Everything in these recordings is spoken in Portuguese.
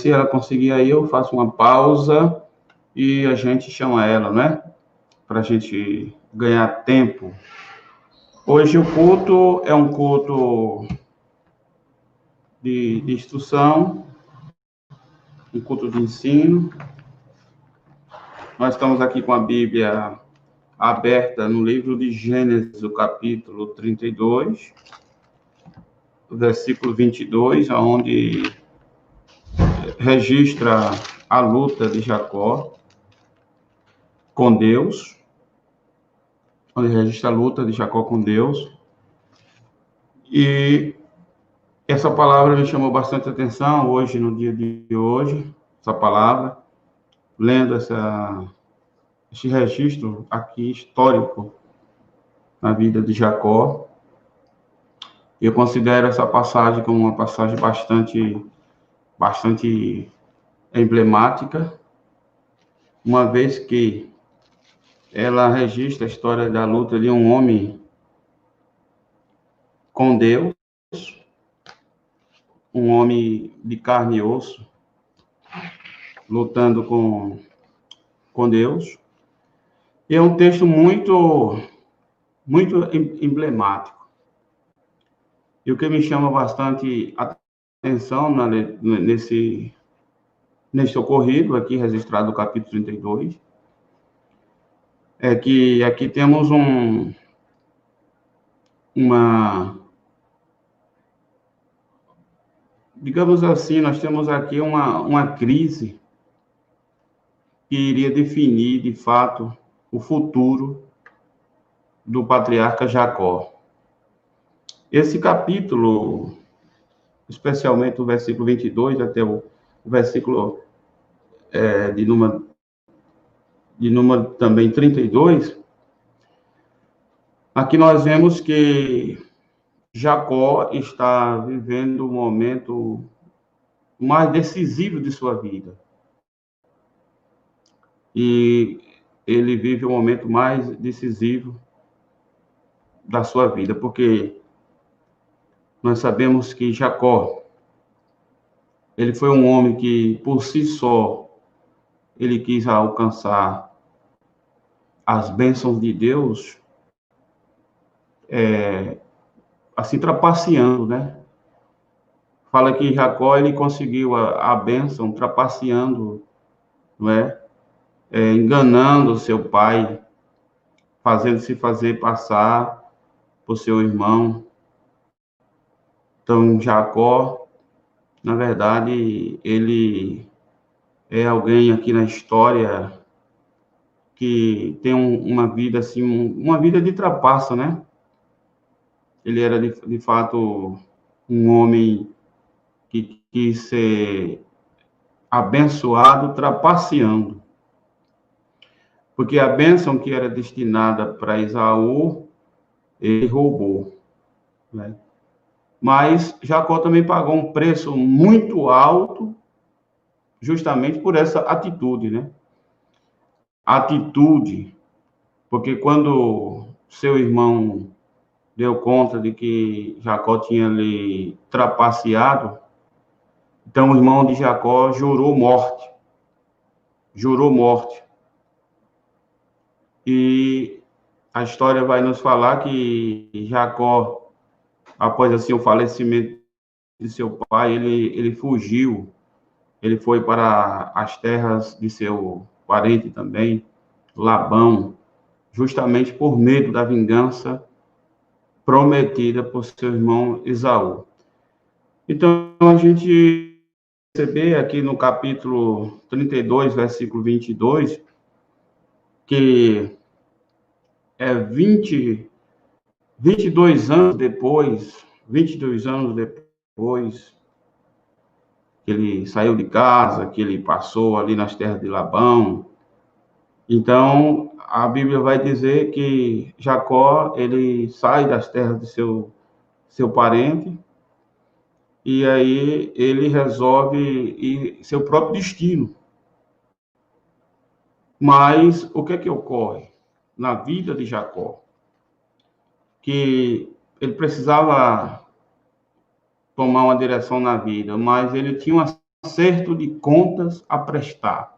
se ela conseguir aí, eu faço uma pausa e a gente chama ela, né? Para a gente ganhar tempo. Hoje o culto é um culto de instrução, um culto de ensino. Nós estamos aqui com a Bíblia aberta no livro de Gênesis, o capítulo 32, o versículo 22, onde registra a luta de Jacó com Deus, onde registra a luta de Jacó com Deus. E essa palavra me chamou bastante atenção hoje, no dia de hoje, essa palavra, lendo esse registro aqui histórico na vida de Jacó. Eu considero essa passagem como uma passagem bastante emblemática, uma vez que ela registra a história da luta de um homem com Deus, um homem de carne e osso, lutando com Deus. E é um texto muito emblemático. E o que me chama bastante atenção nesse ocorrido aqui, registrado no capítulo 32, é que aqui temos digamos assim, nós temos aqui uma crise que iria definir, de fato, o futuro do patriarca Jacó. Esse capítulo, especialmente o versículo 22 até o versículo de número também 32, aqui nós vemos que Jacó está vivendo o momento mais decisivo de sua vida. E ele vive o momento mais decisivo da sua vida, porque nós sabemos que Jacó, ele foi um homem que, por si só, ele quis alcançar as bênçãos de Deus, assim, trapaceando, né? Fala que Jacó, ele conseguiu a bênção trapaceando, não é? Enganando seu pai, fazendo-se fazer passar por seu irmão. Então, Jacó, na verdade, ele é alguém aqui na história que tem uma vida assim, uma vida de trapaça, né? Ele era de fato um homem que quis ser abençoado trapaceando, porque a bênção que era destinada para Esaú, ele roubou, né? Mas Jacó também pagou um preço muito alto, justamente por essa atitude, né? Atitude, porque quando seu irmão deu conta de que Jacó tinha lhe trapaceado, então o irmão de Jacó jurou morte. Jurou morte. E a história vai nos falar que Jacó, após assim o falecimento de seu pai, ele fugiu. Ele foi para as terras de seu parente também, Labão, justamente por medo da vingança prometida por seu irmão Esaú. Então, a gente percebe aqui no capítulo 32, versículo 22, que 22 anos depois que ele saiu de casa, que ele passou ali nas terras de Labão. Então, a Bíblia vai dizer que Jacó, ele sai das terras de seu parente, e aí ele resolve ir seu próprio destino. Mas o que é que ocorre na vida de Jacó? Que ele precisava tomar uma direção na vida, mas ele tinha uma acerto de contas a prestar.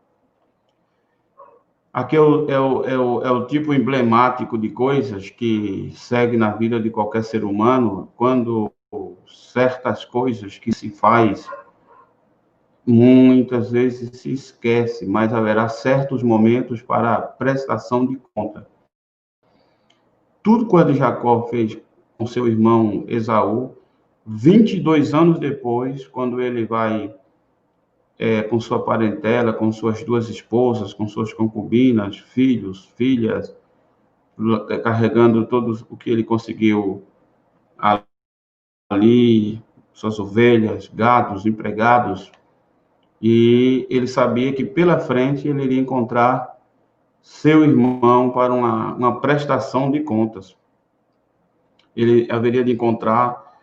Aqui é o tipo emblemático de coisas que segue na vida de qualquer ser humano, quando certas coisas que se faz, muitas vezes se esquece, mas haverá certos momentos para a prestação de conta. Tudo quando Jacó fez com seu irmão Esaú, 22 anos depois, quando ele vai com sua parentela, com suas duas esposas, com suas concubinas, filhos, filhas, carregando todo o que ele conseguiu ali, suas ovelhas, gatos, empregados, e ele sabia que pela frente ele iria encontrar seu irmão para uma prestação de contas. Ele haveria de encontrar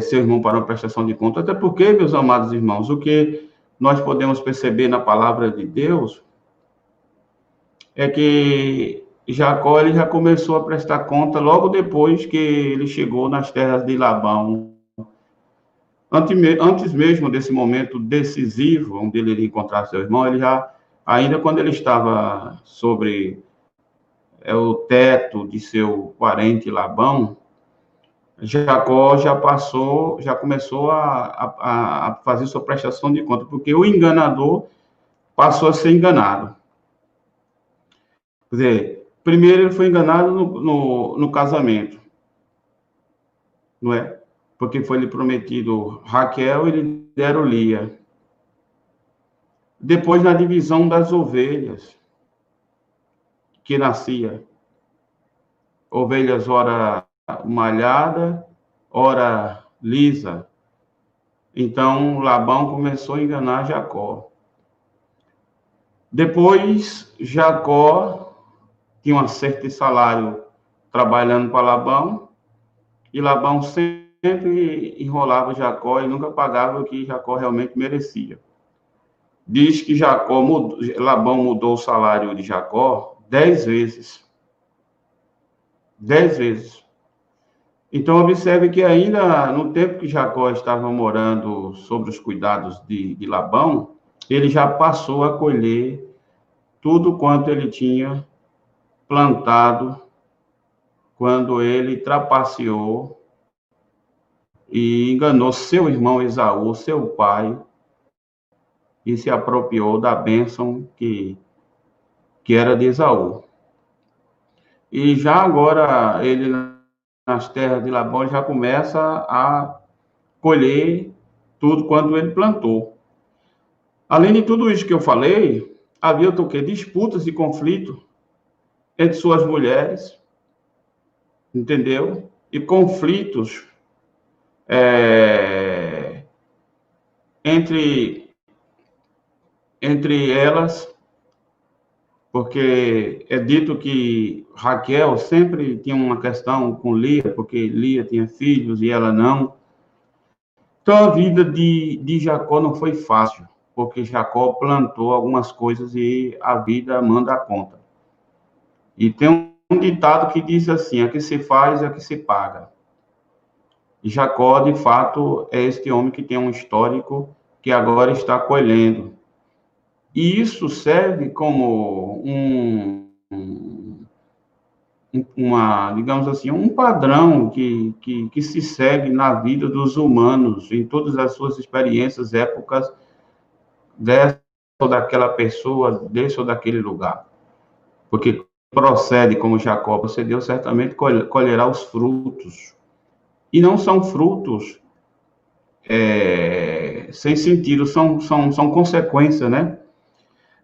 seu irmão para uma prestação de contas, até porque, meus amados irmãos, o que nós podemos perceber na palavra de Deus é que Jacó ele já começou a prestar conta logo depois que ele chegou nas terras de Labão. Antes mesmo desse momento decisivo, onde ele iria encontrar seu irmão, ele já, ainda quando ele estava sobre o teto de seu parente Labão, Jacó já começou a fazer sua prestação de conta, porque o enganador passou a ser enganado. Quer dizer, primeiro ele foi enganado no casamento, não é? Porque foi lhe prometido Raquel e lhe deram Lia. Depois, na divisão das ovelhas que nascia, ovelhas ora malhada, ora lisa. Então, Labão começou a enganar Jacó. Depois, Jacó tinha um acerto de salário trabalhando para Labão, e Labão sempre enrolava Jacó e nunca pagava o que Jacó realmente merecia. Diz que Labão mudou o salário de Jacó 10 vezes. 10 vezes. Então, observe que ainda no tempo que Jacó estava morando sob os cuidados de Labão, ele já passou a colher tudo quanto ele tinha plantado quando ele trapaceou e enganou seu irmão Esaú, seu pai, e se apropriou da bênção que era de Esaú. E já agora, ele, nas terras de Labão, já começa a colher tudo quanto ele plantou. Além de tudo isso que eu falei, havia o quê? Disputas e conflitos entre suas mulheres, entendeu? E conflitos entre elas, porque é dito que Raquel sempre tinha uma questão com Lia, porque Lia tinha filhos e ela não. Então, a vida de Jacó não foi fácil, porque Jacó plantou algumas coisas e a vida manda a conta. E tem um ditado que diz assim: a que se faz, a que se paga. E Jacó, de fato, é este homem que tem um histórico que agora está colhendo. E isso serve como digamos assim, um padrão que se segue na vida dos humanos, em todas as suas experiências, épocas, dessa ou daquela pessoa, desse ou daquele lugar. Porque procede como Jacó procedeu, certamente colherá os frutos. E não são frutos sem sentido, são consequências, né?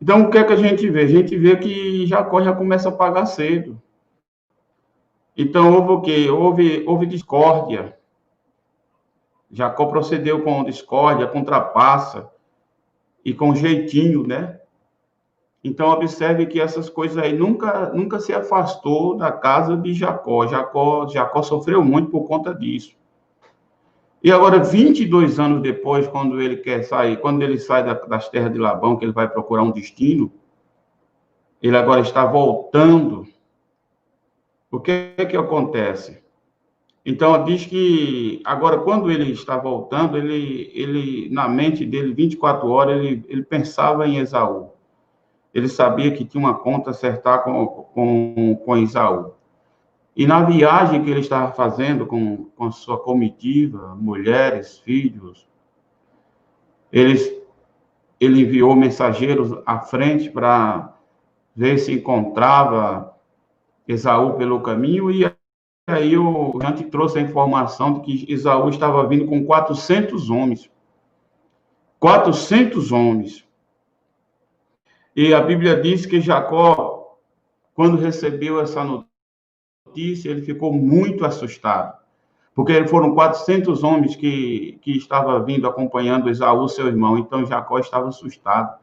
Então, o que é que a gente vê? A gente vê que Jacó já começa a pagar cedo. Então, houve o quê? Houve discórdia. Jacó procedeu com discórdia, com trapaça e com jeitinho, né? Então, observe que essas coisas aí nunca se afastou da casa de Jacó. Jacó sofreu muito por conta disso. E agora, 22 anos depois, quando ele sai das terras de Labão, que ele vai procurar um destino, ele agora está voltando. O que é que acontece? Então, diz que, agora, quando ele está voltando, ele na mente dele, 24 horas, ele pensava em Esaú. Ele sabia que tinha uma conta a acertar com Esaú. E na viagem que ele estava fazendo com a sua comitiva, mulheres, filhos, ele enviou mensageiros à frente para ver se encontrava Esaú pelo caminho, e aí a gente trouxe a informação de que Esaú estava vindo com 400 homens. 400 homens. E a Bíblia diz que Jacó, quando recebeu essa notícia, ele ficou muito assustado, porque foram 400 homens que estavam vindo acompanhando Esaú, seu irmão. Então Jacó estava assustado.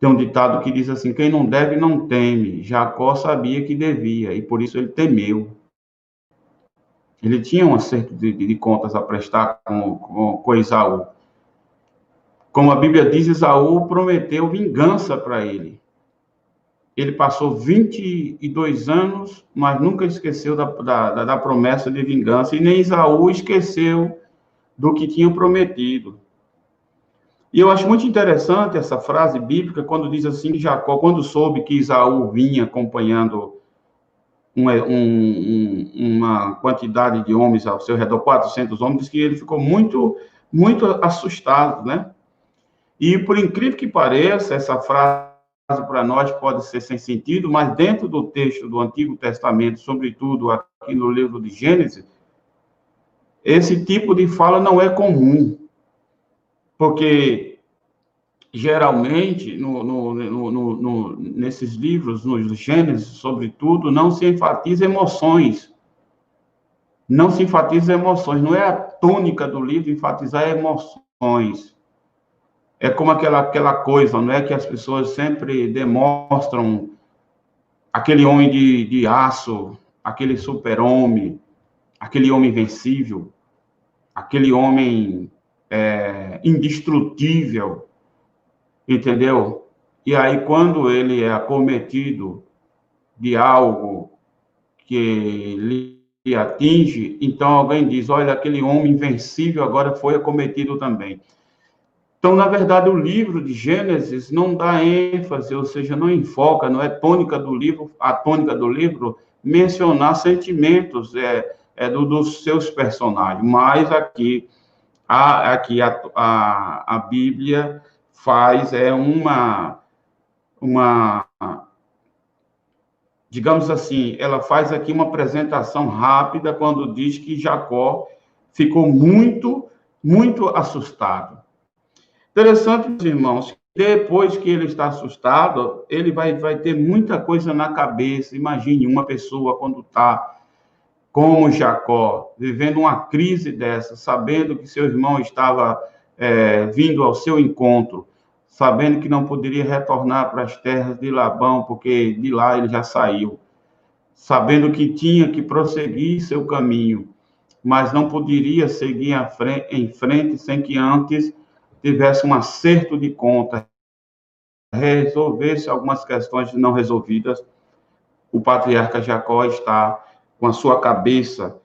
Tem um ditado que diz assim: quem não deve não teme. Jacó sabia que devia e por isso ele temeu. Ele tinha um acerto de contas a prestar com Esaú. Como a Bíblia diz, Esaú prometeu vingança para ele. Ele passou 22 anos, mas nunca esqueceu da promessa de vingança, e nem Esaú esqueceu do que tinha prometido. E eu acho muito interessante essa frase bíblica, quando diz assim que Jacó, quando soube que Esaú vinha acompanhando uma quantidade de homens ao seu redor, 400 homens, diz que ele ficou muito, muito assustado, né? E, por incrível que pareça, essa frase para nós pode ser sem sentido, mas dentro do texto do Antigo Testamento, sobretudo aqui no livro de Gênesis, esse tipo de fala não é comum, porque geralmente nesses livros, nos Gênesis, sobretudo, não se enfatiza emoções. Não se enfatiza emoções, não é a tônica do livro enfatizar emoções. É como aquela coisa, não é, que as pessoas sempre demonstram aquele homem de aço, aquele super-homem, aquele homem invencível, aquele homem indestrutível, entendeu? E aí, quando ele é acometido de algo que lhe atinge, então alguém diz: olha, aquele homem invencível agora foi acometido também. Então, na verdade, o livro de Gênesis não dá ênfase, ou seja, não enfoca, não é tônica do livro, a tônica do livro mencionar sentimentos dos seus personagens, mas aqui a Bíblia faz digamos assim, ela faz aqui uma apresentação rápida quando diz que Jacó ficou muito, muito assustado. Interessante, meus irmãos, depois que ele está assustado, ele vai ter muita coisa na cabeça. Imagine uma pessoa quando está, como Jacó, vivendo uma crise dessa, sabendo que seu irmão estava vindo ao seu encontro, sabendo que não poderia retornar para as terras de Labão, porque de lá ele já saiu, sabendo que tinha que prosseguir seu caminho, mas não poderia seguir em frente sem que antes tivesse um acerto de conta, resolvesse algumas questões não resolvidas. O patriarca Jacó está com a sua cabeça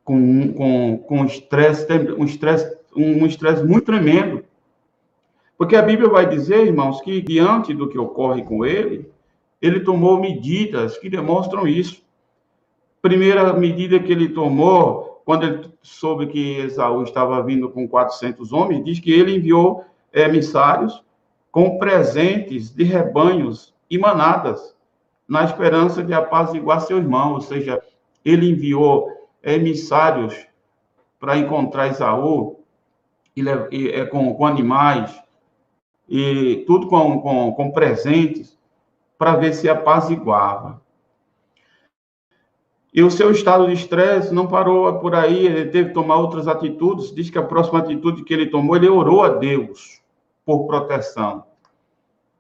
com estresse, um estresse muito tremendo. Porque a Bíblia vai dizer, irmãos, que diante do que ocorre com ele tomou medidas que demonstram isso. Primeira medida que ele tomou, quando ele soube que Esaú estava vindo com 400 homens, diz que ele enviou emissários com presentes de rebanhos e manadas, na esperança de apaziguar seu irmão. Ou seja, ele enviou emissários para encontrar Esaú com animais, e tudo com presentes, para ver se apaziguava. E o seu estado de estresse não parou por aí, ele teve que tomar outras atitudes. Diz que a próxima atitude que ele tomou, ele orou a Deus por proteção.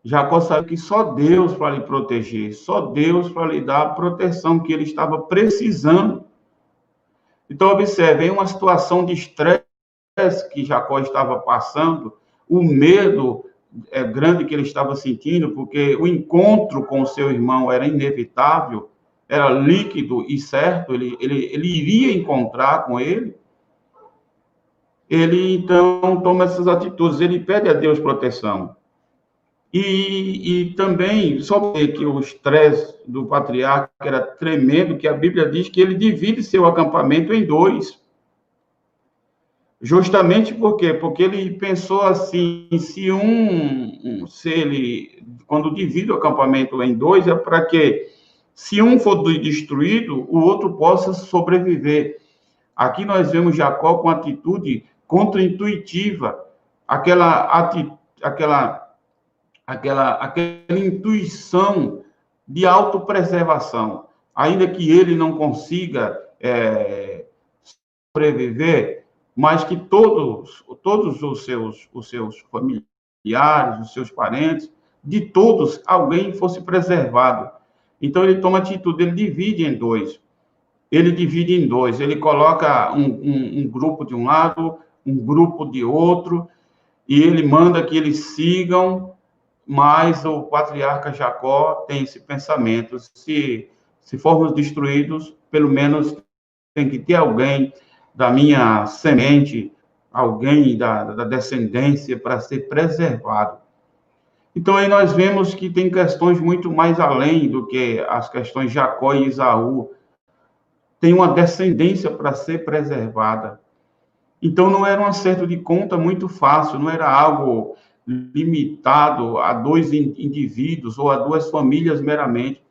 Jacó sabe que só Deus para lhe proteger, só Deus para lhe dar a proteção que ele estava precisando. Então, observe, em uma situação de estresse que Jacó estava passando, o medo grande que ele estava sentindo, porque o encontro com o seu irmão era inevitável, era líquido e certo, ele iria encontrar com ele, ele então toma essas atitudes, ele pede a Deus proteção. E também, só que o estresse do patriarca era tremendo, que a Bíblia diz que ele divide seu acampamento em dois. Justamente por quê? Porque ele pensou assim, se ele, quando divide o acampamento em dois, é para que, se um for destruído, o outro possa sobreviver. Aqui nós vemos Jacó com atitude contraintuitiva, aquela intuição de autopreservação. Ainda que ele não consiga sobreviver, mas que todos os seus familiares, os seus parentes, de todos, alguém fosse preservado. Então, ele toma atitude, ele divide em dois. Ele coloca um grupo de um lado, um grupo de outro, e ele manda que eles sigam, mas o patriarca Jacó tem esse pensamento: se formos destruídos, pelo menos tem que ter alguém da minha semente, alguém da descendência para ser preservado. Então, aí nós vemos que tem questões muito mais além do que as questões de Jacó e Esaú. Tem uma descendência para ser preservada. Então, não era um acerto de conta muito fácil, não era algo limitado a dois indivíduos ou a duas famílias meramente,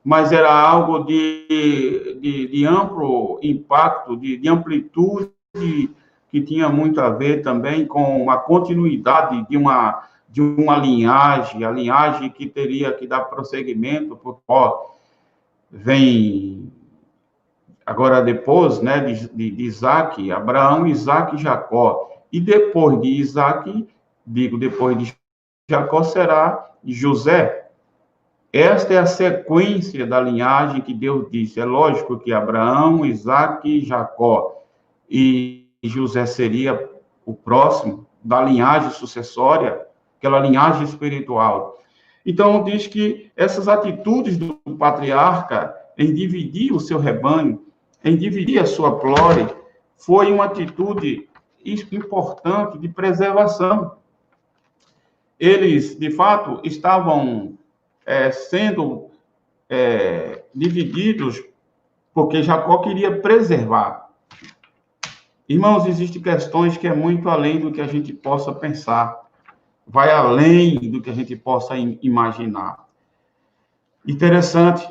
mas era algo de amplo impacto, de amplitude, que tinha muito a ver também com a continuidade de uma linhagem, a linhagem que teria que dar prosseguimento, porque vem agora depois, né, de Isaac, Abraão, Isaac e Jacó, e depois de Isaac, depois de Jacó será José. Esta é a sequência da linhagem que Deus disse. É lógico que Abraão, Isaac e Jacó, e José seria o próximo da linhagem sucessória, aquela linhagem espiritual. Então, diz que essas atitudes do patriarca em dividir o seu rebanho, em dividir a sua prole, foi uma atitude importante de preservação. Eles, de fato, estavam sendo divididos porque Jacó queria preservar. Irmãos, existem questões que é muito além do que a gente possa pensar, vai além do que a gente possa imaginar. Interessante.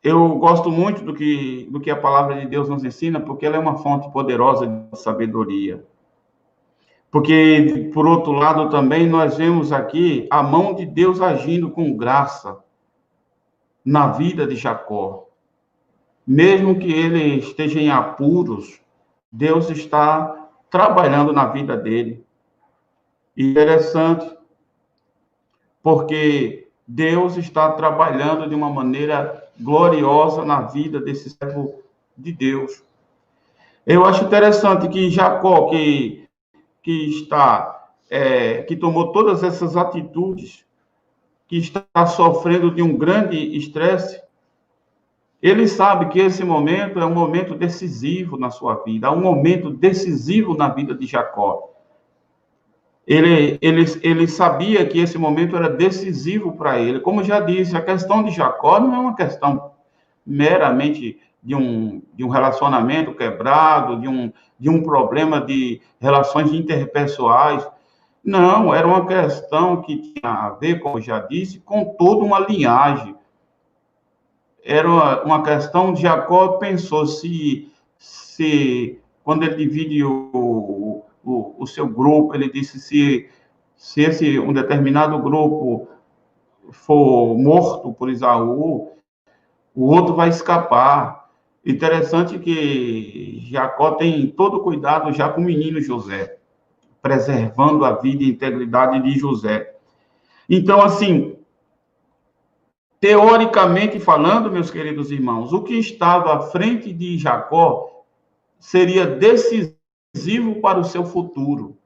Eu gosto muito do que a palavra de Deus nos ensina, porque ela é uma fonte poderosa de sabedoria. Porque, por outro lado, também nós vemos aqui a mão de Deus agindo com graça na vida de Jacó. Mesmo que ele esteja em apuros, Deus está trabalhando na vida dele. Interessante, porque Deus está trabalhando de uma maneira gloriosa na vida desse servo de Deus. Eu acho interessante que Jacó, que tomou todas essas atitudes, que está sofrendo de um grande estresse, ele sabe que esse momento é um momento decisivo na sua vida, é um momento decisivo na vida de Jacó. Ele sabia que esse momento era decisivo para ele. Como já disse, a questão de Jacó não é uma questão meramente de um relacionamento quebrado, de um problema de relações interpessoais. Não, era uma questão que tinha a ver, como já disse, com toda uma linhagem. Era uma questão de Jacó pensou se quando ele divide o seu grupo, ele disse se um determinado grupo for morto por Esaú, o outro vai escapar. Interessante que Jacó tem todo cuidado já com o menino José, preservando a vida e integridade de José. Então, assim, teoricamente falando, meus queridos irmãos, o que estava à frente de Jacó seria decisivo para o seu futuro.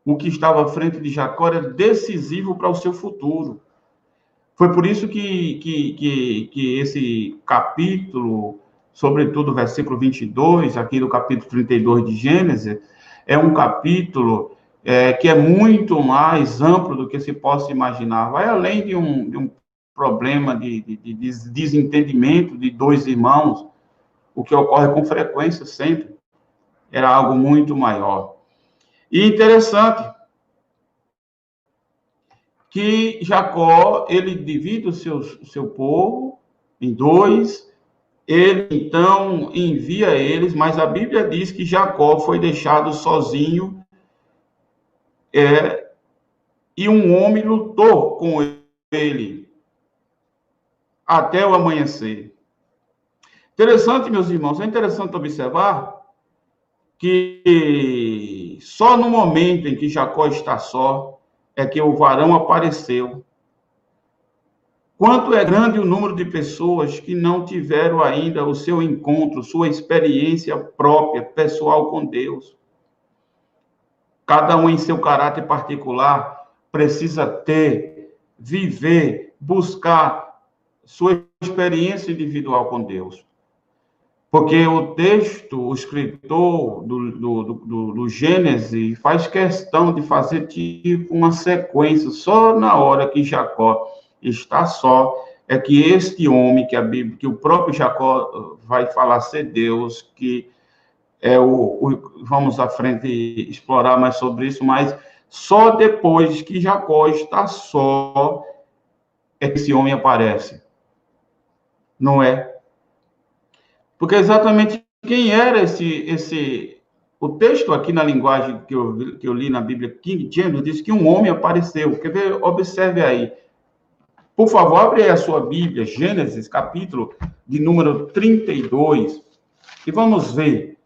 O que estava à frente de Jacó era decisivo para o seu futuro. Foi por isso que esse capítulo, sobretudo o versículo 22, aqui do capítulo 32 de Gênesis, é um capítulo que é muito mais amplo do que se possa imaginar. Vai além de um problema de desentendimento de dois irmãos, o que ocorre com frequência sempre. Era algo muito maior. E interessante que Jacó, ele divide o seu povo em dois, ele então envia eles, mas a Bíblia diz que Jacó foi deixado sozinho, e um homem lutou com ele até o amanhecer. Interessante, meus irmãos, é interessante observar que só no momento em que Jacó está só é que o varão apareceu. Quanto é grande o número de pessoas que não tiveram ainda o seu encontro, sua experiência própria, pessoal com Deus. Cada um em seu caráter particular precisa ter, viver, buscar sua experiência individual com Deus. Porque o texto, o escritor do Gênesis faz questão de fazer tipo uma sequência, só na hora que Jacó está só, é que este homem, que a Bíblia, que o próprio Jacó vai falar ser Deus, que é vamos à frente explorar mais sobre isso, mas só depois que Jacó está só é que esse homem aparece. Não é? Porque exatamente quem era o texto aqui na linguagem que eu li na Bíblia King James diz que um homem apareceu. Quer ver? Observe aí. Por favor, abre aí a sua Bíblia, Gênesis, capítulo de número 32, e vamos ver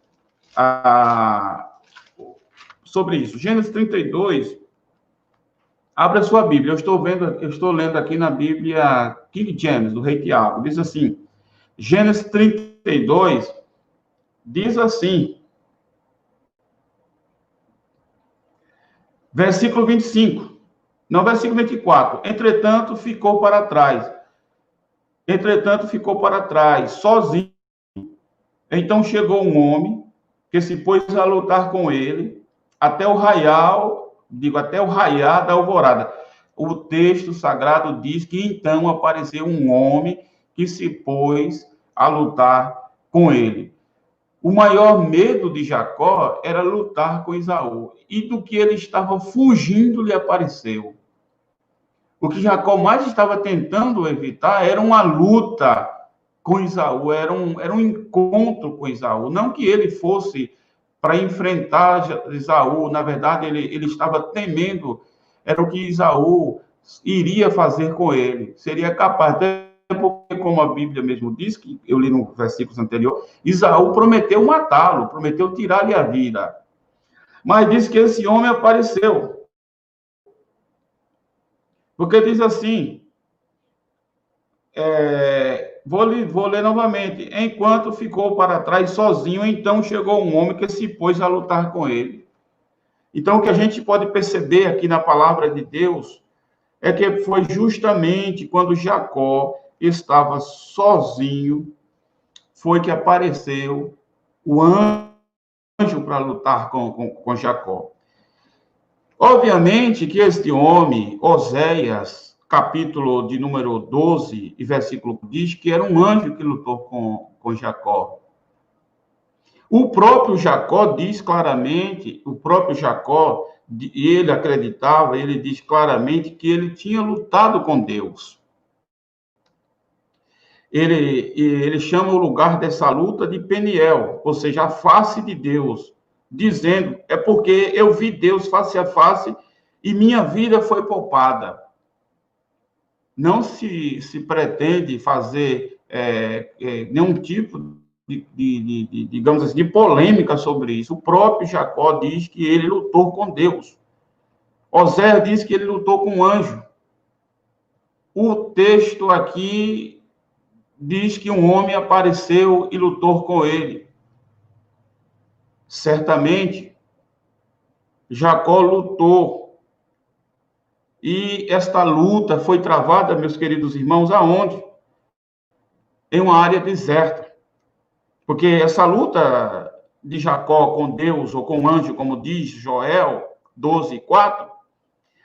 sobre isso. Gênesis 32, abre a sua Bíblia. Eu estou lendo aqui na Bíblia King James, do Rei Tiago. Diz assim, Gênesis 32, diz assim, versículo 25, não, versículo 24. Entretanto, ficou para trás, sozinho. Então chegou um homem que se pôs a lutar com ele até o raiar da alvorada. O texto sagrado diz que então apareceu um homem que se pôs a lutar com ele. O maior medo de Jacó era lutar com Esaú. E do que ele estava fugindo lhe apareceu. O que Jacó mais estava tentando evitar era uma luta com Esaú, era um encontro com Esaú. Não que ele fosse para enfrentar Esaú, na verdade ele estava temendo, era o que Esaú iria fazer com ele. Seria capaz, até porque, como a Bíblia mesmo diz, que eu li no versículo anterior, Esaú prometeu matá-lo, prometeu tirar-lhe a vida. Mas diz que esse homem apareceu. Porque diz assim, vou ler novamente. Enquanto ficou para trás sozinho, então chegou um homem que se pôs a lutar com ele. Então, o que a gente pode perceber aqui na palavra de Deus é que foi justamente quando Jacó estava sozinho, foi que apareceu o anjo para lutar com Jacó. Obviamente que este homem, Oséias, capítulo de número 12 e versículo, diz que era um anjo que lutou com Jacó. O próprio Jacó diz claramente, ele acreditava, ele diz claramente que ele tinha lutado com Deus. Ele chama o lugar dessa luta de Peniel, ou seja, a face de Deus, dizendo, é porque eu vi Deus face a face e minha vida foi poupada. Não se pretende fazer nenhum tipo digamos assim, de polêmica sobre isso. O próprio Jacó diz que ele lutou com Deus. Oséias diz que ele lutou com um anjo. O texto aqui diz que um homem apareceu e lutou com ele. Certamente, Jacó lutou. E esta luta foi travada, meus queridos irmãos, aonde? Em uma área deserta. Porque essa luta de Jacó com Deus, ou com o anjo, como diz Joel 12:4,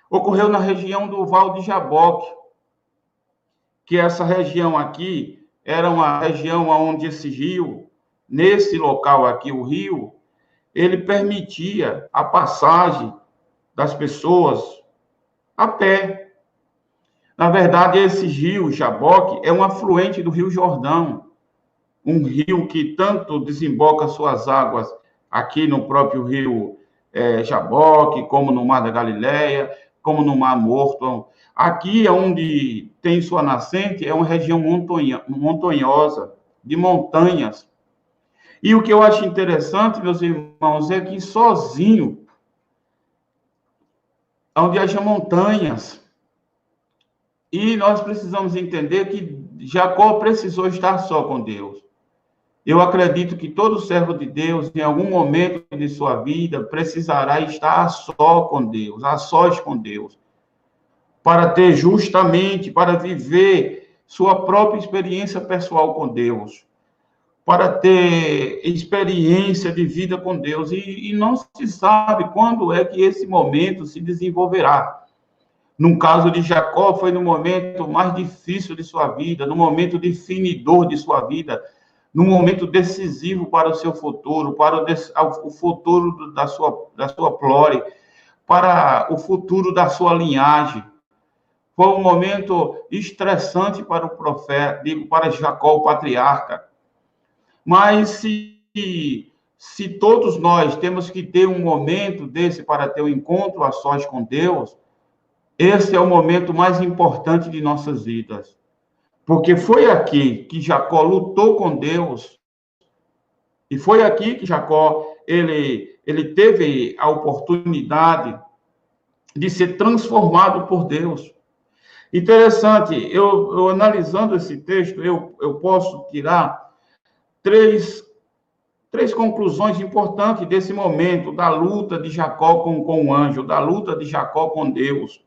ocorreu na região do Val de Jaboque, que essa região aqui era uma região onde esse rio, nesse local aqui, o rio, ele permitia a passagem das pessoas a pé. Na verdade, esse rio Jaboque é um afluente do Rio Jordão, um rio que tanto desemboca suas águas aqui no próprio rio Jaboque, como no Mar da Galileia, como no Mar Morto. Aqui é onde tem sua nascente, é uma região montanhosa, de montanhas. E o que eu acho interessante, meus irmãos, é que sozinho, onde haja montanhas, e nós precisamos entender que Jacó precisou estar só com Deus. Eu acredito que todo servo de Deus, em algum momento de sua vida, precisará estar a só com Deus, a sós com Deus, para ter justamente, para viver sua própria experiência pessoal com Deus, para ter experiência de vida com Deus. E não se sabe quando é que esse momento se desenvolverá. No caso de Jacó, foi no momento mais difícil de sua vida, no momento definidor de sua vida, no momento decisivo para o seu futuro, para o futuro da sua prole, para o futuro da sua linhagem. Foi um momento estressante para o profeta, digo, para Jacó, o patriarca. Mas se todos nós temos que ter um momento desse para ter um encontro a sós com Deus, esse é o momento mais importante de nossas vidas. Porque foi aqui que Jacó lutou com Deus, e foi aqui que Jacó ele teve a oportunidade de ser transformado por Deus. Interessante, eu analisando esse texto, eu posso tirar três conclusões importantes desse momento, da luta de Jacó com o anjo, da luta de Jacó com Deus.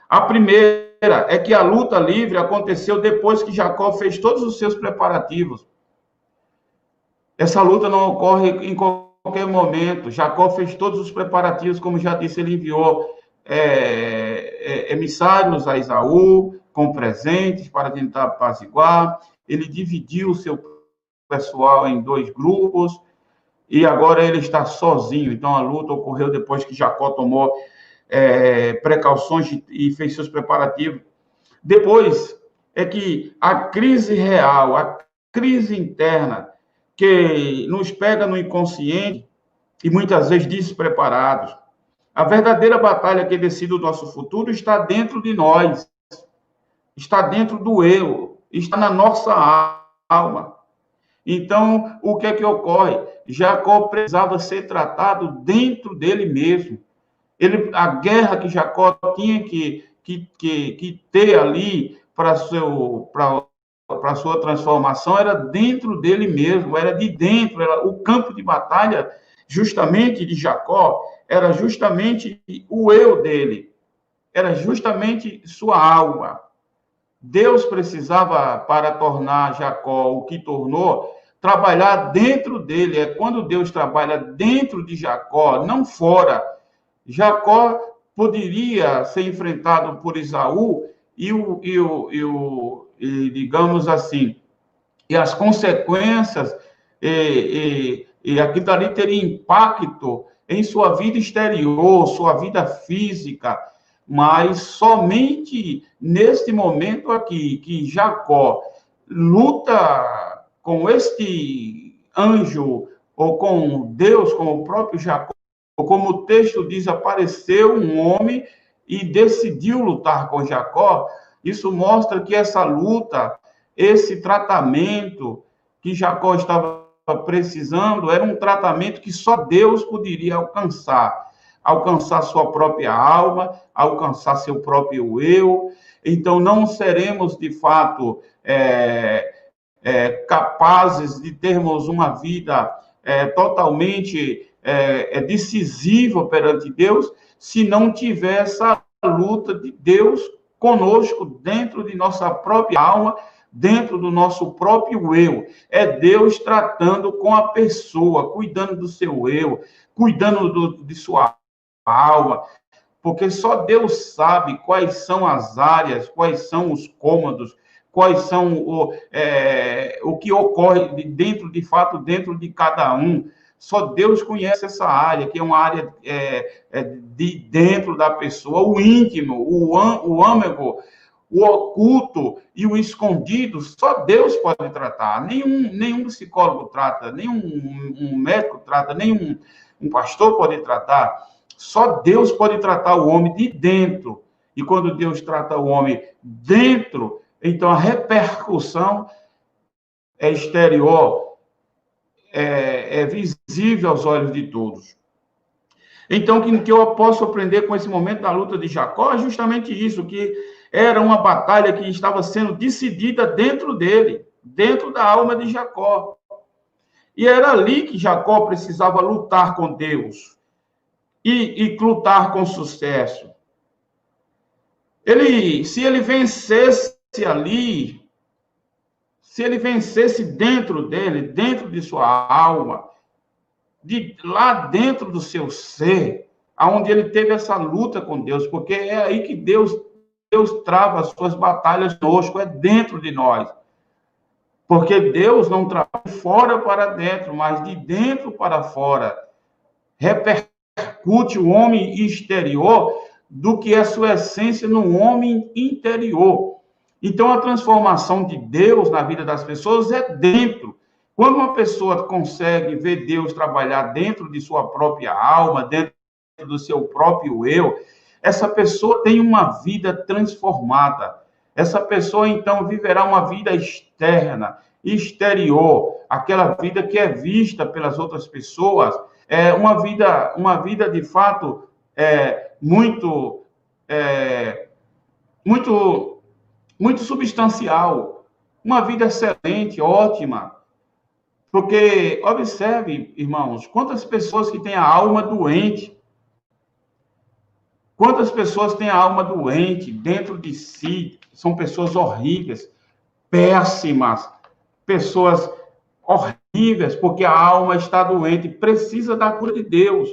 A primeira é que a luta livre aconteceu depois que Jacó fez todos os seus preparativos. Essa luta não ocorre em qualquer momento. Jacó fez todos os preparativos, como já disse, ele enviou emissários a Esaú com presentes para tentar apaziguar. Ele dividiu o seu pessoal em 2 grupos e agora ele está sozinho. Então a luta ocorreu depois que Jacó tomou precauções e fez seus preparativos. Depois é que a crise real, a crise interna, que nos pega no inconsciente e muitas vezes despreparados. A verdadeira batalha que decide o nosso futuro está dentro de nós, está dentro do eu, está na nossa alma. Então, o que é que ocorre? Jacó precisava ser tratado dentro dele mesmo. A guerra que Jacó tinha que ter ali para a sua transformação era dentro dele mesmo, era de dentro, era o campo de batalha justamente de Jacó, era justamente o eu dele, era justamente sua alma. Deus precisava, para tornar Jacó o que tornou, trabalhar dentro dele. É quando Deus trabalha dentro de Jacó, não fora. Jacó poderia ser enfrentado por Esaú digamos assim, e as consequências, aquilo ali teria impacto em sua vida exterior, sua vida física, mas somente neste momento aqui, que Jacó luta com este anjo, ou com Deus, com o próprio Jacó, como o texto diz, apareceu um homem e decidiu lutar com Jacó. Isso mostra que essa luta, esse tratamento que Jacó estava precisando, era um tratamento que só Deus poderia alcançar sua própria alma, alcançar seu próprio eu. Então, não seremos, de fato, capazes de termos uma vida totalmente decisiva perante Deus, se não tiver essa luta de Deus conosco, dentro de nossa própria alma, dentro do nosso próprio eu. É Deus tratando com a pessoa, cuidando do seu eu, cuidando de sua alma, porque só Deus sabe quais são as áreas, quais são os cômodos, quais são o que ocorre dentro, de fato, dentro de cada um. Só Deus conhece essa área, que é uma área de dentro da pessoa, o íntimo, o âmago, o oculto e o escondido. Só Deus pode tratar. Nenhum psicólogo trata, nenhum médico trata, nenhum pastor pode tratar. Só Deus pode tratar o homem de dentro. E quando Deus trata o homem dentro, então a repercussão é exterior, é visível aos olhos de todos. Então, o que eu posso aprender com esse momento da luta de Jacó é justamente isso, que era uma batalha que estava sendo decidida dentro dele, dentro da alma de Jacó. E era ali que Jacó precisava lutar com Deus e lutar com sucesso. Se ele vencesse ali, se ele vencesse dentro dele, dentro de sua alma, lá dentro do seu ser, aonde ele teve essa luta com Deus, porque é aí que Deus trava as suas batalhas conosco, é dentro de nós. Porque Deus não trabalha de fora para dentro, mas de dentro para fora. Repercute o homem exterior do que é sua essência no homem interior. Então, a transformação de Deus na vida das pessoas é dentro. Quando uma pessoa consegue ver Deus trabalhar dentro de sua própria alma, dentro do seu próprio eu, essa pessoa tem uma vida transformada. Essa pessoa, então, viverá uma vida externa, exterior, aquela vida que é vista pelas outras pessoas, uma vida de fato, muito substancial, uma vida excelente, ótima. Porque, observe, irmãos, quantas pessoas que têm a alma doente, quantas pessoas têm a alma doente dentro de si, são pessoas horríveis, péssimas, pessoas horríveis, porque a alma está doente, precisa da cura de Deus.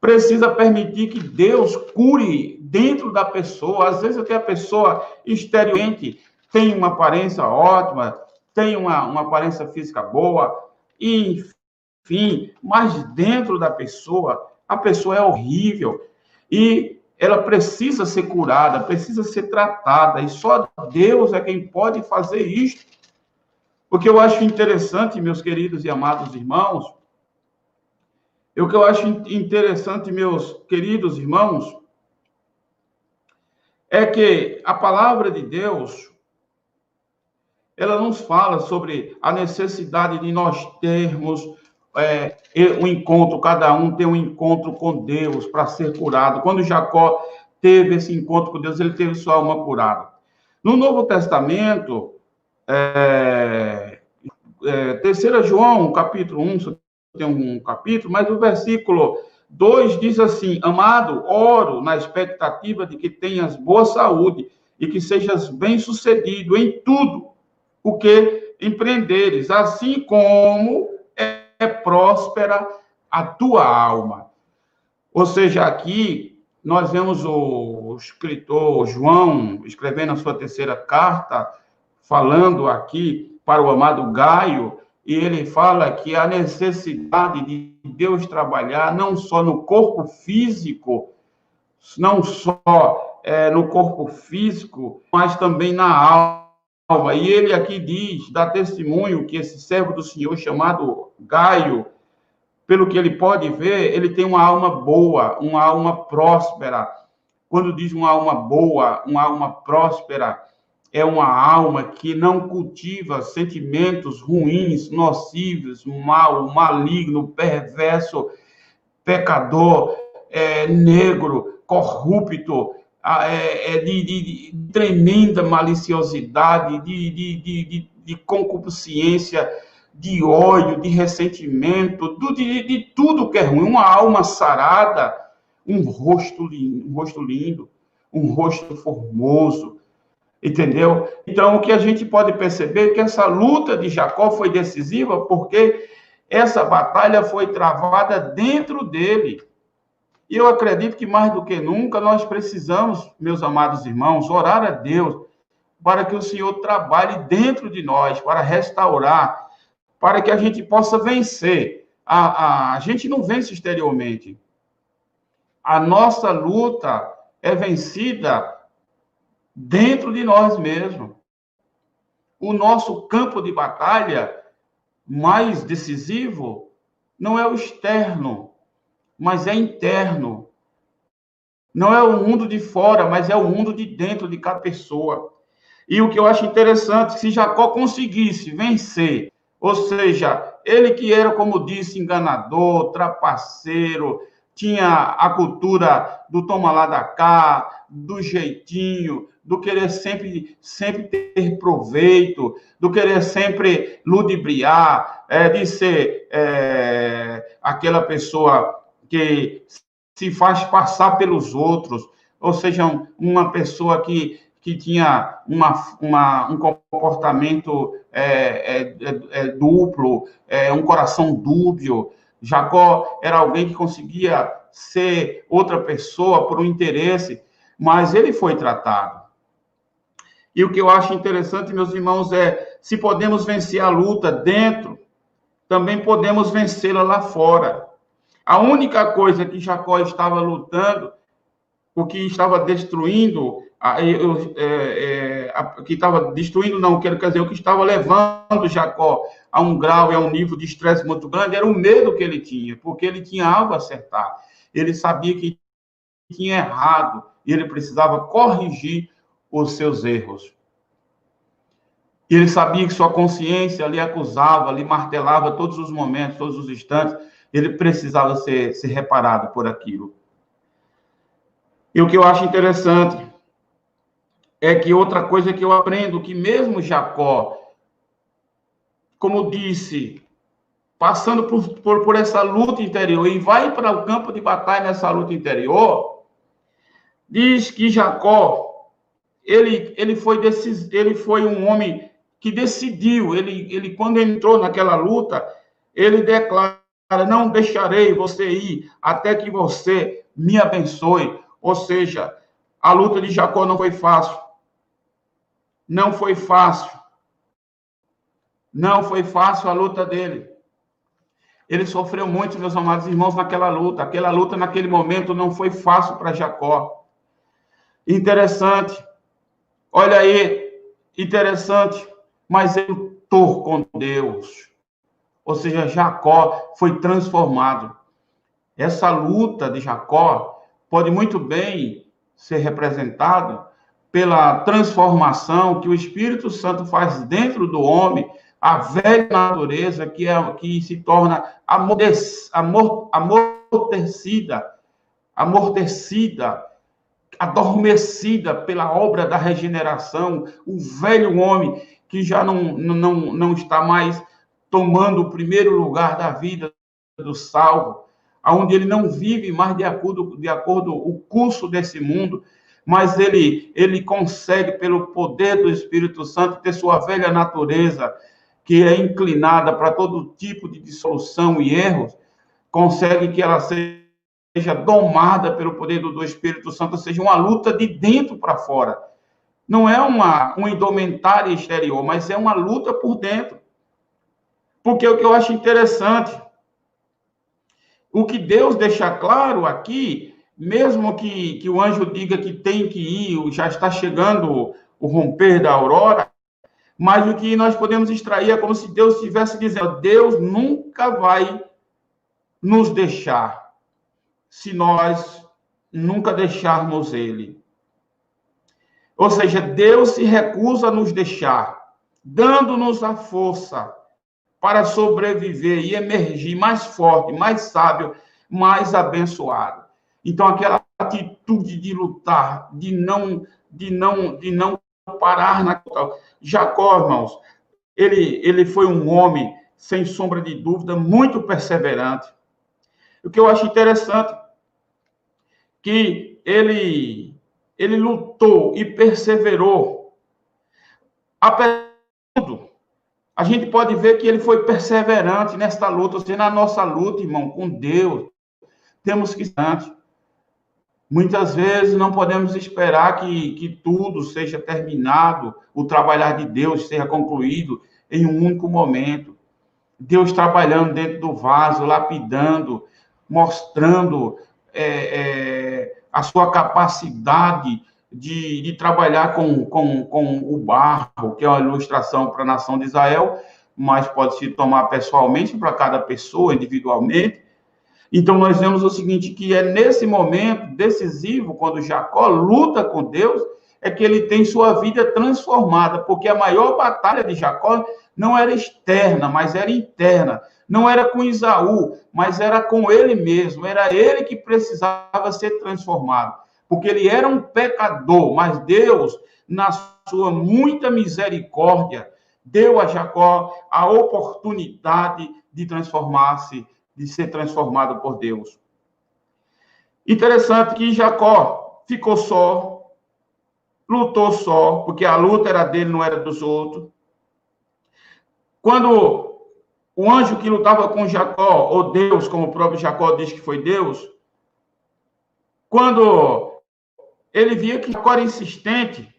Precisa permitir que Deus cure dentro da pessoa. Às vezes até a pessoa exteriormente tem uma aparência ótima, tem uma aparência física boa, enfim, mas dentro da pessoa, a pessoa é horrível e ela precisa ser curada, precisa ser tratada, e só Deus é quem pode fazer isso. O que eu acho interessante, meus queridos e amados irmãos, o que eu acho interessante, meus queridos irmãos, é que a palavra de Deus, ela nos fala sobre a necessidade de nós termos um encontro, cada um tem um encontro com Deus para ser curado. Quando Jacó teve esse encontro com Deus, ele teve sua alma curada. No Novo Testamento, 3 João, capítulo 1, só tem um capítulo, mas o versículo 2 diz assim: amado, oro na expectativa de que tenhas boa saúde e que sejas bem-sucedido em tudo o que empreenderes, assim como é próspera a tua alma. Ou seja, aqui nós vemos o escritor João escrevendo a sua 3ª carta, falando aqui para o amado Gaio, e ele fala que a necessidade de Deus trabalhar não só no corpo físico, mas também na alma. E ele aqui dá testemunho que esse servo do Senhor, chamado Gaio, pelo que ele pode ver, ele tem uma alma boa, uma alma próspera. Quando diz uma alma boa, uma alma próspera, é uma alma que não cultiva sentimentos ruins, nocivos, mal, maligno, perverso, pecador, negro, corrupto, de tremenda maliciosidade, de concupiscência, de ódio, de ressentimento, de tudo que é ruim. Uma alma sarada, um rosto lindo, um rosto formoso, entendeu? Então, o que a gente pode perceber é que essa luta de Jacó foi decisiva porque essa batalha foi travada dentro dele. E eu acredito que mais do que nunca nós precisamos, meus amados irmãos, orar a Deus para que o Senhor trabalhe dentro de nós, para restaurar, para que a gente possa vencer. A gente não vence exteriormente. A nossa luta é vencida dentro de nós mesmos. O nosso campo de batalha mais decisivo não é o externo, mas é interno. Não é o mundo de fora, mas é o mundo de dentro de cada pessoa. E o que eu acho interessante, se Jacó conseguisse vencer, ou seja, ele que era, como disse, enganador, trapaceiro, tinha a cultura do toma lá da cá, do jeitinho, do querer sempre ter proveito, do querer sempre ludibriar, de ser aquela pessoa que se faz passar pelos outros, ou seja, uma pessoa que tinha um comportamento duplo, um coração dúbio. Jacó era alguém que conseguia ser outra pessoa por um interesse, mas ele foi tratado. E o que eu acho interessante, meus irmãos, é se podemos vencer a luta dentro, também podemos vencê-la lá fora. A única coisa que Jacó estava lutando, o que estava destruindo, que estava destruindo, não, quero dizer, o que estava levando Jacó a um grau e a um nível de estresse muito grande, era o medo que ele tinha, porque ele tinha algo a acertar. Ele sabia que tinha errado e ele precisava corrigir os seus erros. E ele sabia que sua consciência lhe acusava, lhe martelava todos os momentos, todos os instantes. Ele precisava ser reparado por aquilo. E o que eu acho interessante é que outra coisa que eu aprendo, que mesmo Jacó, como disse, passando por essa luta interior e vai para o campo de batalha nessa luta interior, diz que Jacó, ele foi um homem que decidiu, ele quando entrou naquela luta, ele declara: não deixarei você ir até que você me abençoe. Ou seja, a luta de Jacó não foi fácil. Não foi fácil. Não foi fácil a luta dele. Ele sofreu muito, meus amados irmãos, naquela luta. Aquela luta, naquele momento, não foi fácil para Jacó. Interessante. Olha aí, interessante. Mas ele lutou com Deus. Ou seja, Jacó foi transformado. Essa luta de Jacó pode muito bem ser representado pela transformação que o Espírito Santo faz dentro do homem, a velha natureza que se torna amortecida, adormecida pela obra da regeneração, o velho homem que já não está mais tomando o primeiro lugar da vida do salvo, onde ele não vive mais de acordo o curso desse mundo, mas ele consegue, pelo poder do Espírito Santo, ter sua velha natureza, que é inclinada para todo tipo de dissolução e erros, consegue que ela seja domada pelo poder do Espírito Santo, seja uma luta de dentro para fora. Não é uma indumentária exterior, mas é uma luta por dentro. Porque o que eu acho interessante, o que Deus deixa claro aqui, mesmo que o anjo diga que tem que ir, já está chegando o romper da aurora, mas o que nós podemos extrair é como se Deus estivesse dizendo: Deus nunca vai nos deixar se nós nunca deixarmos Ele. Ou seja, Deus se recusa a nos deixar, dando-nos a força para sobreviver e emergir mais forte, mais sábio, mais abençoado. Então, aquela atitude de lutar, de não parar na... Jacó, irmãos, ele foi um homem, sem sombra de dúvida, muito perseverante. O que eu acho interessante que ele lutou e perseverou. Apesar de tudo, a gente pode ver que ele foi perseverante nesta luta, ou seja, na nossa luta, irmão, com Deus, temos que ser. Muitas vezes não podemos esperar que tudo seja terminado, o trabalhar de Deus seja concluído em um único momento. Deus trabalhando dentro do vaso, lapidando, mostrando a sua capacidade de trabalhar com o barro, que é uma ilustração para a nação de Israel, mas pode se tomar pessoalmente para cada pessoa, individualmente. Então, nós vemos o seguinte, que é nesse momento decisivo, quando Jacó luta com Deus, é que ele tem sua vida transformada, porque a maior batalha de Jacó não era externa, mas era interna. Não era com Esaú, mas era com ele mesmo. Era ele que precisava ser transformado, porque ele era um pecador, mas Deus, na sua muita misericórdia, deu a Jacó a oportunidade de transformar-se, de ser transformado por Deus. Interessante que Jacó ficou só, lutou só, porque a luta era dele, não era dos outros. Quando o anjo que lutava com Jacó, ou Deus, como o próprio Jacó diz que foi Deus, quando ele via que Jacó era insistente,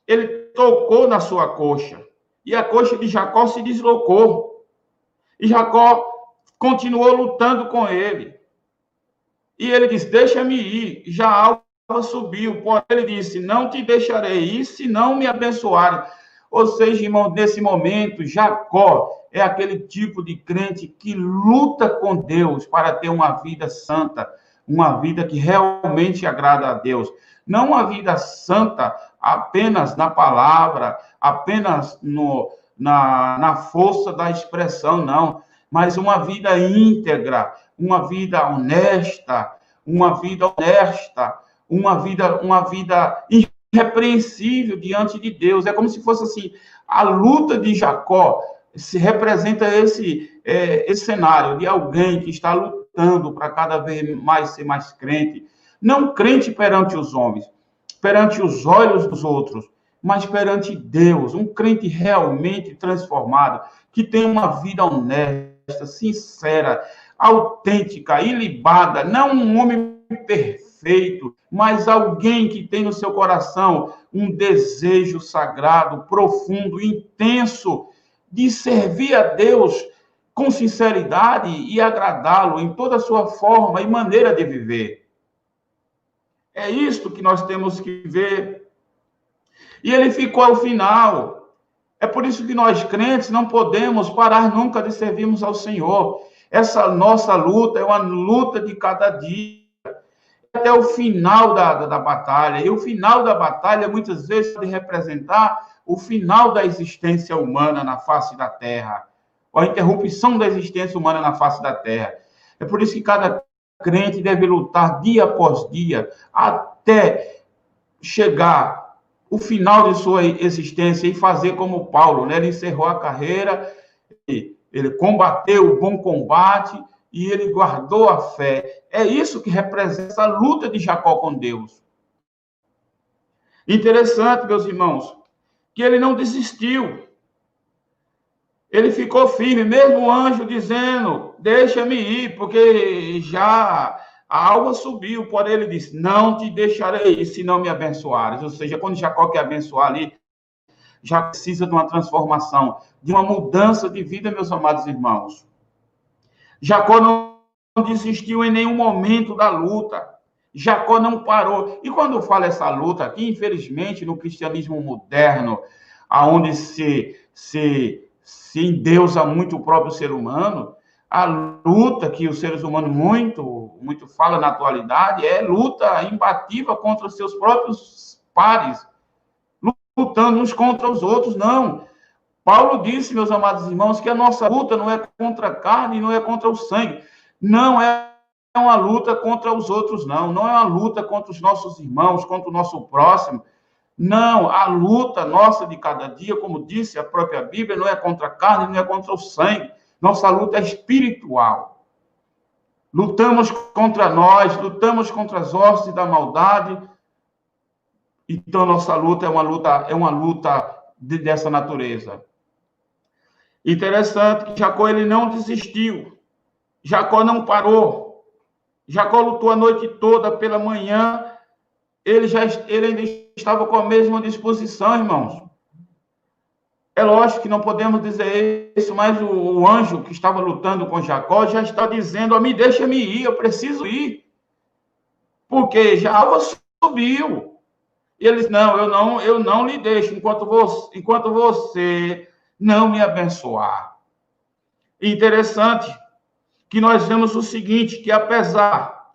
ele tocou na sua coxa, e a coxa de Jacó se deslocou. E Jacó continuou lutando com ele. E ele disse, deixa-me ir. Já a alva subiu. Porém, ele disse, não te deixarei ir, se não me abençoares. Ou seja, irmão, nesse momento, Jacó é aquele tipo de crente que luta com Deus para ter uma vida santa, uma vida que realmente agrada a Deus. Não uma vida santa apenas na palavra, apenas na força da expressão, não. Mas uma vida íntegra, uma vida honesta, uma vida irrepreensível diante de Deus. É como se fosse assim, a luta de Jacó se representa esse cenário de alguém que está lutando para cada vez mais ser mais crente. Não crente perante os homens, perante os olhos dos outros, mas perante Deus, um crente realmente transformado, que tem uma vida honesta, sincera, autêntica, ilibada, não um homem perfeito, mas alguém que tem no seu coração um desejo sagrado, profundo, intenso, de servir a Deus com sinceridade e agradá-lo em toda a sua forma e maneira de viver. É isto que nós temos que ver. E ele ficou ao final. É por isso que nós, crentes, não podemos parar nunca de servirmos ao Senhor. Essa nossa luta é uma luta de cada dia, até o final da batalha. E o final da batalha, muitas vezes, pode representar o final da existência humana na face da Terra, ou a interrupção da existência humana na face da Terra. É por isso que cada crente deve lutar dia após dia, até chegar o final de sua existência e fazer como Paulo, né? Ele encerrou a carreira, ele combateu o bom combate e ele guardou a fé. É isso que representa a luta de Jacó com Deus. Interessante, meus irmãos, que ele não desistiu. Ele ficou firme, mesmo o anjo dizendo, deixa-me ir, porque já a alva subiu. Porém, ele disse, não te deixarei ir, se não me abençoares. Ou seja, quando Jacó quer abençoar ali, já precisa de uma transformação, de uma mudança de vida, meus amados irmãos. Jacó não desistiu em nenhum momento da luta. Jacó não parou. E quando eu falo essa luta aqui, infelizmente, no cristianismo moderno, onde se endeusa muito o próprio ser humano, a luta que os seres humanos muito falam na atualidade é luta imbatível contra os seus próprios pares, lutando uns contra os outros. Não. Paulo disse, meus amados irmãos, que a nossa luta não é contra a carne, não é contra o sangue. Não é uma luta contra os outros, não. Não é uma luta contra os nossos irmãos, contra o nosso próximo. Não, a luta nossa de cada dia, como disse a própria Bíblia, não é contra a carne, não é contra o sangue. Nossa luta é espiritual. Lutamos contra nós, lutamos contra as hostes da maldade. Então, nossa luta é uma luta dessa natureza. Interessante que Jacó ele não desistiu. Jacó não parou. Jacó lutou a noite toda, pela manhã, ele ainda estava com a mesma disposição, irmãos. É lógico que não podemos dizer isso, mas o anjo que estava lutando com Jacó já está dizendo: me deixa-me ir, eu preciso ir. Porque já subiu. E eles: não, eu não lhe deixo enquanto você não me abençoar. Interessante que nós vemos o seguinte, que apesar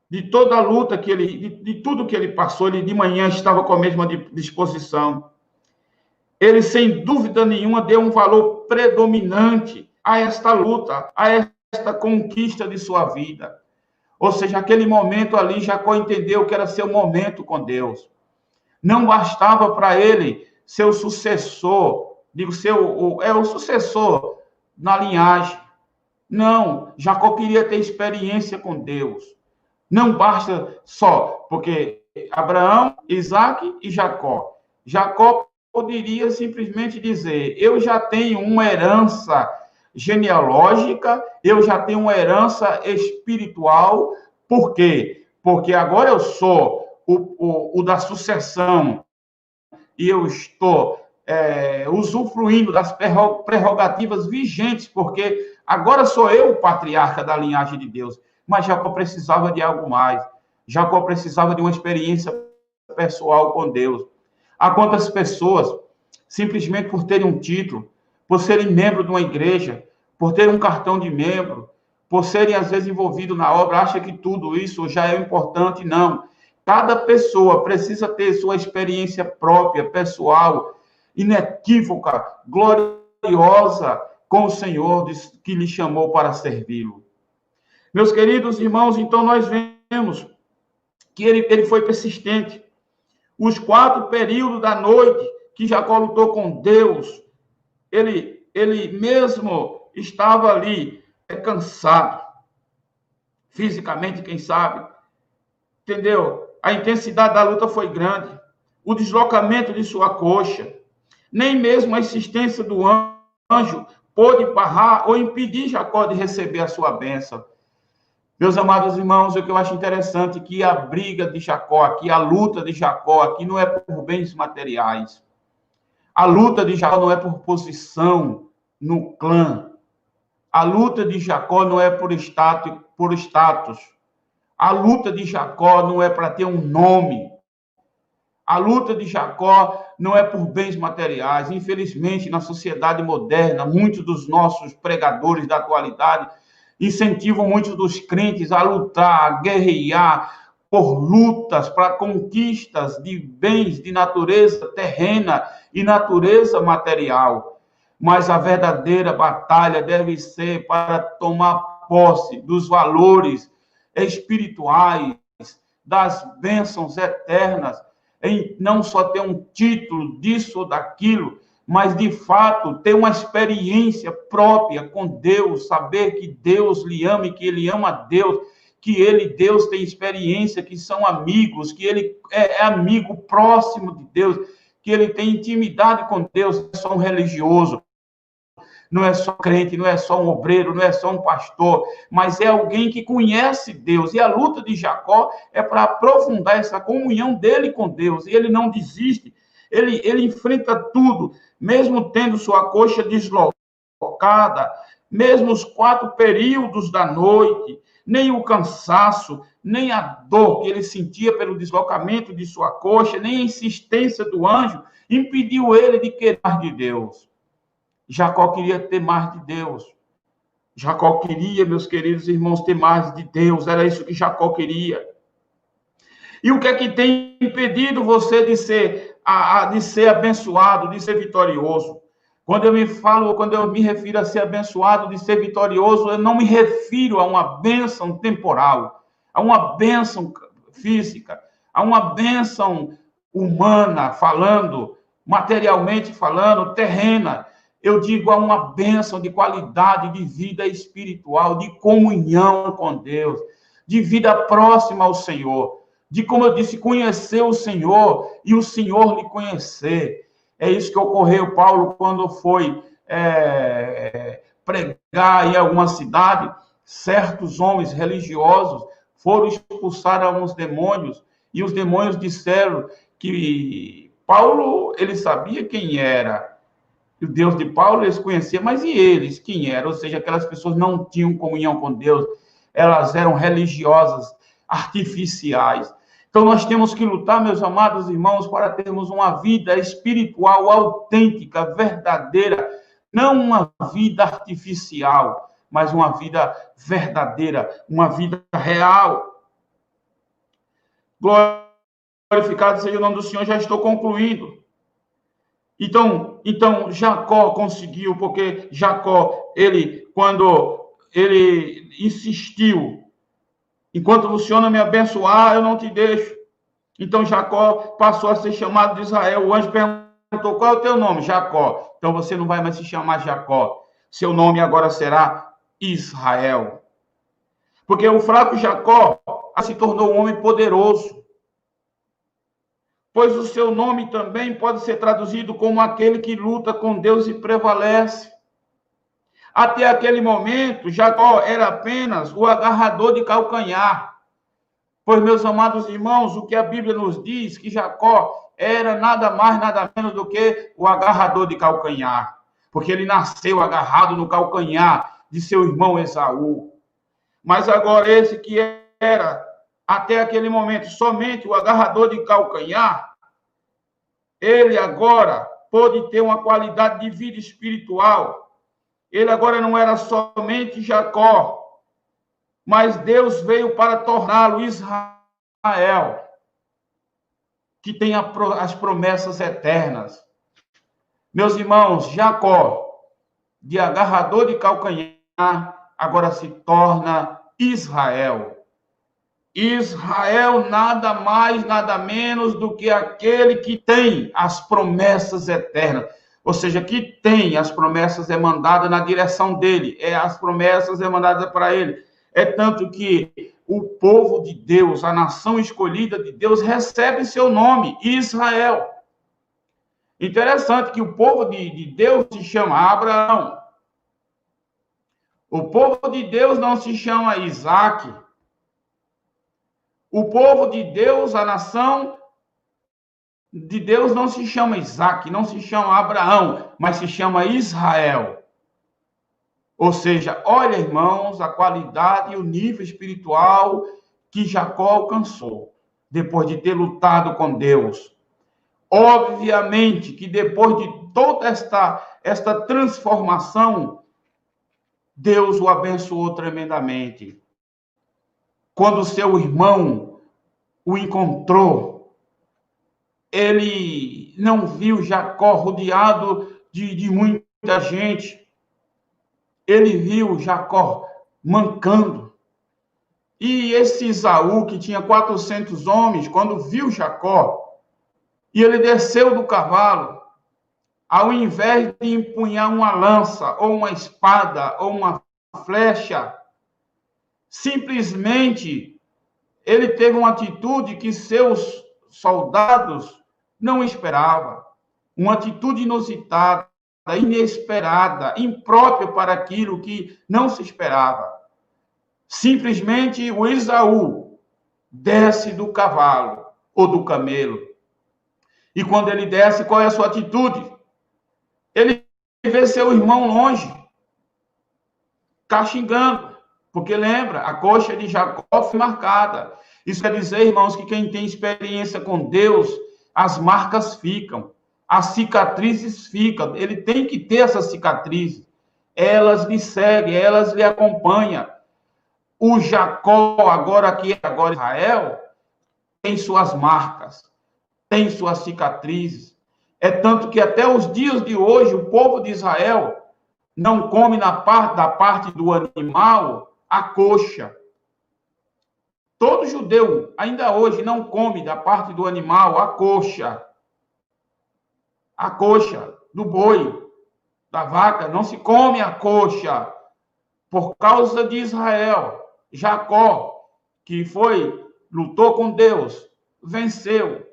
de toda a luta de tudo que ele passou, ele de manhã estava com a mesma disposição. Ele, sem dúvida nenhuma, deu um valor predominante a esta luta, a esta conquista de sua vida. Ou seja, naquele momento ali, Jacó entendeu que era seu momento com Deus. Não bastava para ele ser o sucessor, o sucessor na linhagem. Não, Jacó queria ter experiência com Deus. Não basta só, porque Abraão, Isaac e Jacó. Jacó poderia simplesmente dizer: eu já tenho uma herança genealógica, eu já tenho uma herança espiritual. Por quê? Porque agora eu sou o da sucessão e eu estou usufruindo das prerrogativas vigentes, porque agora sou eu o patriarca da linhagem de Deus. Mas Jacó precisava de algo mais. Jacó precisava de uma experiência pessoal com Deus. Há quantas pessoas, simplesmente por terem um título, por serem membro de uma igreja, por terem um cartão de membro, por serem, às vezes, envolvidos na obra, acham que tudo isso já é importante? Não. Cada pessoa precisa ter sua experiência própria, pessoal, inequívoca, gloriosa com o Senhor que lhe chamou para servi-lo. Meus queridos irmãos, então nós vemos que ele foi persistente. Os 4 períodos da noite que Jacó lutou com Deus, ele mesmo estava ali cansado, fisicamente, quem sabe, entendeu? A intensidade da luta foi grande, o deslocamento de sua coxa, nem mesmo a insistência do anjo pôde barrar ou impedir Jacó de receber a sua bênção. Meus amados irmãos, o que eu acho interessante é que a briga de Jacó aqui, a luta de Jacó aqui não é por bens materiais. A luta de Jacó não é por posição no clã. A luta de Jacó não é por status. A luta de Jacó não é para ter um nome. A luta de Jacó não é por bens materiais. Infelizmente, na sociedade moderna, muitos dos nossos pregadores da atualidade incentivam muitos dos crentes a lutar, a guerrear por lutas, para conquistas de bens de natureza terrena e natureza material. Mas a verdadeira batalha deve ser para tomar posse dos valores espirituais, das bênçãos eternas, em não só ter um título disso ou daquilo, mas, de fato, ter uma experiência própria com Deus, saber que Deus lhe ama e que ele ama a Deus, que Deus, tem experiência, que são amigos, que ele é amigo próximo de Deus, que ele tem intimidade com Deus, não é só um religioso, não é só crente, não é só um obreiro, não é só um pastor, mas é alguém que conhece Deus. E a luta de Jacó é para aprofundar essa comunhão dele com Deus, e ele não desiste, ele enfrenta tudo, mesmo tendo sua coxa deslocada, mesmo os 4 períodos da noite, nem o cansaço, nem a dor que ele sentia pelo deslocamento de sua coxa, nem a insistência do anjo, impediu ele de querer mais de Deus. Jacó queria ter mais de Deus. Jacó queria, meus queridos irmãos, ter mais de Deus. Era isso que Jacó queria. E o que é que tem impedido você de ser abençoado, de ser vitorioso? Quando eu me refiro a ser abençoado, de ser vitorioso, eu não me refiro a uma bênção temporal, a uma bênção física, a uma bênção humana falando, materialmente falando, terrena. eu digo, a uma bênção de qualidade de vida espiritual, de comunhão com Deus, de vida próxima ao Senhor, de, como eu disse, conhecer o Senhor e o Senhor lhe conhecer. É isso que ocorreu, Paulo, quando foi pregar em alguma cidade. Certos homens religiosos foram expulsar alguns demônios, e os demônios disseram que Paulo, ele sabia quem era, o Deus de Paulo eles conheciam, mas e eles, quem eram? Ou seja, aquelas pessoas não tinham comunhão com Deus, elas eram religiosas, artificiais. Então, nós temos que lutar, meus amados irmãos, para termos uma vida espiritual autêntica, verdadeira, não uma vida artificial, mas uma vida verdadeira, uma vida real. Glorificado seja o nome do Senhor, já estou concluindo. Então, Jacó conseguiu, porque Jacó, quando ele insistiu, enquanto o Senhor não me abençoar, eu não te deixo. Então, Jacó passou a ser chamado de Israel. O anjo perguntou, qual é o teu nome? Jacó. Então, você não vai mais se chamar Jacó. Seu nome agora será Israel. Porque o fraco Jacó se tornou um homem poderoso. Pois o seu nome também pode ser traduzido como aquele que luta com Deus e prevalece. Até aquele momento, Jacó era apenas o agarrador de calcanhar. Pois, meus amados irmãos, o que a Bíblia nos diz, que Jacó era nada mais, nada menos do que o agarrador de calcanhar. Porque ele nasceu agarrado no calcanhar de seu irmão Esaú. Mas agora esse que era, até aquele momento, somente o agarrador de calcanhar, ele agora pôde ter uma qualidade de vida espiritual. Ele agora não era somente Jacó, mas Deus veio para torná-lo Israel, que tem as promessas eternas. Meus irmãos, Jacó, de agarrador de calcanhar, agora se torna Israel. Israel nada mais, nada menos do que aquele que tem as promessas eternas. Ou seja, que tem as promessas emandadas na direção dele. As promessas emandadas para ele. É tanto que o povo de Deus, a nação escolhida de Deus, recebe seu nome, Israel. Interessante que o povo de Deus se chama Abraão. O povo de Deus não se chama Isaac. O povo de Deus, a nação de Deus não se chama Isaac, não se chama Abraão, mas se chama Israel. Ou seja, olha, irmãos, a qualidade e o nível espiritual que Jacó alcançou, depois de ter lutado com Deus. Obviamente que depois de toda esta transformação, Deus o abençoou tremendamente. Quando seu irmão o encontrou, ele não viu Jacó rodeado de muita gente. Ele viu Jacó mancando. E esse Esaú, que tinha 400 homens, quando viu Jacó, e ele desceu do cavalo, ao invés de empunhar uma lança, ou uma espada, ou uma flecha, simplesmente ele teve uma atitude que seus soldados não esperavam. Uma atitude inusitada, inesperada, imprópria para aquilo que não se esperava. Simplesmente o Esaú desce do cavalo ou do camelo. E quando ele desce, qual é a sua atitude? Ele vê seu irmão longe, caxingando. Porque lembra, a coxa de Jacó foi marcada. Isso quer dizer, irmãos, que quem tem experiência com Deus, as marcas ficam, as cicatrizes ficam. Ele tem que ter essas cicatrizes. Elas lhe seguem, elas lhe acompanham. O Jacó, agora Israel, tem suas marcas, tem suas cicatrizes. É tanto que até os dias de hoje, o povo de Israel não come da parte do animal a coxa. Todo judeu, ainda hoje, não come da parte do animal a coxa. A coxa do boi, da vaca, não se come a coxa. Por causa de Israel, Jacó, que lutou com Deus, venceu,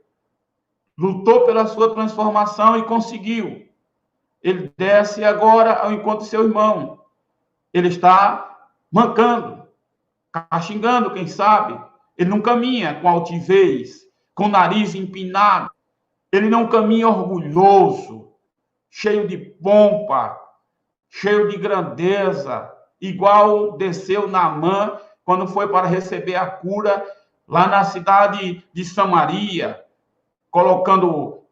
lutou pela sua transformação e conseguiu. Ele desce agora ao encontro de seu irmão. Ele está mancando, caxingando, quem sabe. Ele não caminha com altivez, com o nariz empinado. Ele não caminha orgulhoso, cheio de pompa, cheio de grandeza, igual desceu Naamã quando foi para receber a cura lá na cidade de Samaria, colocando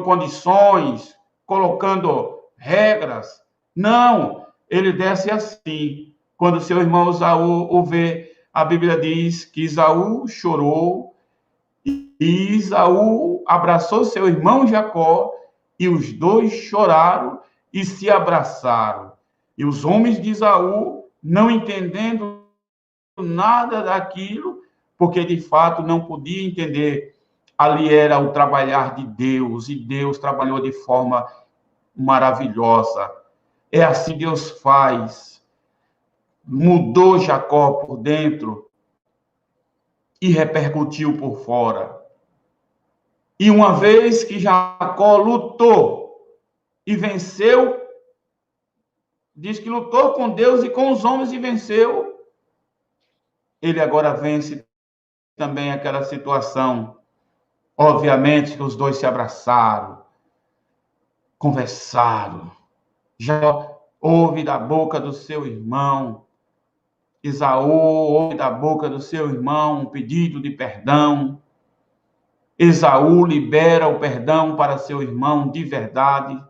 condições, colocando regras. Não, ele desce assim. Quando seu irmão Esaú o vê, a Bíblia diz que Esaú chorou e Esaú abraçou seu irmão Jacó e os dois choraram e se abraçaram. E os homens de Esaú, não entendendo nada daquilo, porque de fato não podia entender, ali era o trabalhar de Deus, e Deus trabalhou de forma maravilhosa. É assim que Deus faz. Mudou Jacó por dentro e repercutiu por fora. E uma vez que Jacó lutou e venceu, diz que lutou com Deus e com os homens e venceu, ele agora vence também aquela situação. Obviamente que os dois se abraçaram, conversaram. Já ouve da boca do seu irmão, Esaú ouve da boca do seu irmão um pedido de perdão. Esaú libera o perdão para seu irmão de verdade.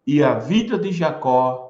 E a vida de Jacó